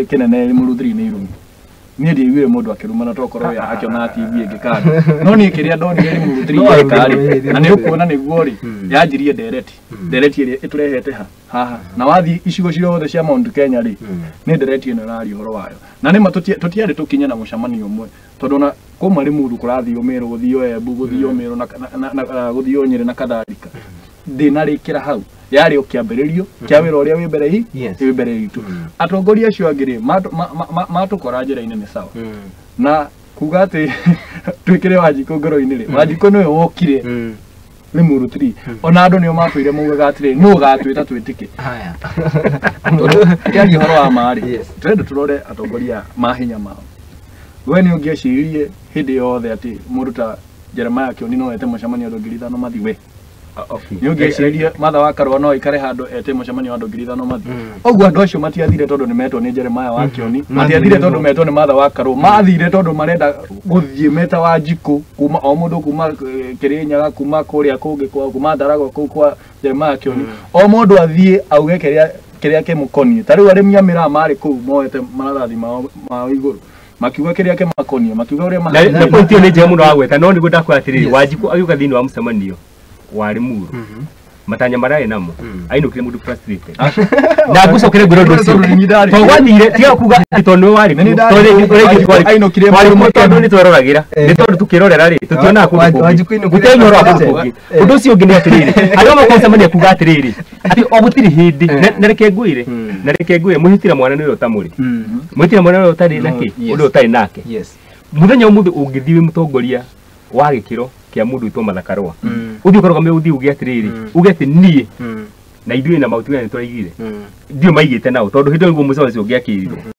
kinene Murutiri ni irumi ni ndi igwire mundu akiruma na tokoro ya akiona TV ingikana no ni kiria ndonire ni Murutiri ngikari na ni ukuona ni guori yanjirie ndereti iri iturehete haha na wathi icigo ciothe cia Mount Kenya ri ni ndereti ino rari horo wayo na ni tutiari tukinya na mucamanio umwe tondu na kuma ri mundu kurathio Meru guthio Embu guthio Meru na guthio Nyeri na kadhalika ndinarikira hau yari ukiambiririo kia wira uria wi mbere hi wi mbere itu atongoria acio angiri matukora njira-ini ni sawa na kuga ati twikire Wanjiku ngoro-ini ri Wanjiku niwe wokire ni Murutiri ona andu nio makwire mugaga atiri ni ugatwita twitike haya kiagi horo wa mari twende turore atongoria mahinya mao we ni ungiecirie hindi yothe ati muruta Jeremiah Kioni no ete mucamanio andu 5,000 mathi we ni ungiecirie matha wa Karua no ikare handu ete mucamanio andu 5,000 mathi oguo andu acio matiathire tondu ni metwo ni Jeremiah wa Kioni matiathire tondu metwo ni matha wa Karua mathire tondu marenda guthie meta Wanjiku kuma o mundu kuma Kirinyaga kuma kuria kungi kwa kuma Ndarago kwa Jeremiah Kioni o mundu athie auge kiria kimukonie tariu arimi amira mari ku moete maradathi ma iguru makiuga kiria ke makonie makiuga uria na point ni jemu no agweta no ni gudakwa atiri Wanjiku ayuga thini wa mucemanio wari muru matanya maraye namo ainukire mundu frustrated na gucokere ngoro ndocio to gwathire tiga kuga tondu wari ainukire mundu ni twororagira ni tondu tukirorera ri tutiona ku gutenyoro abuku undu ucio ungi ni atiriri andu makoncemania kuga atiriri ati obutiri hindi nareke nguire muhitira mwana ni utamuri muhitira mwana ni utari nake undu utari nake muthenya umuthu ungithiwe mutongoria wa gikiro kia mundu itwa Mathakarwa uthi ukoroga me uthi ugi atiriri ugi ati nie na ithuĩ na mautu ni twaigire ndio maigite nao tondu hindo nguo mucamanio ungi akirire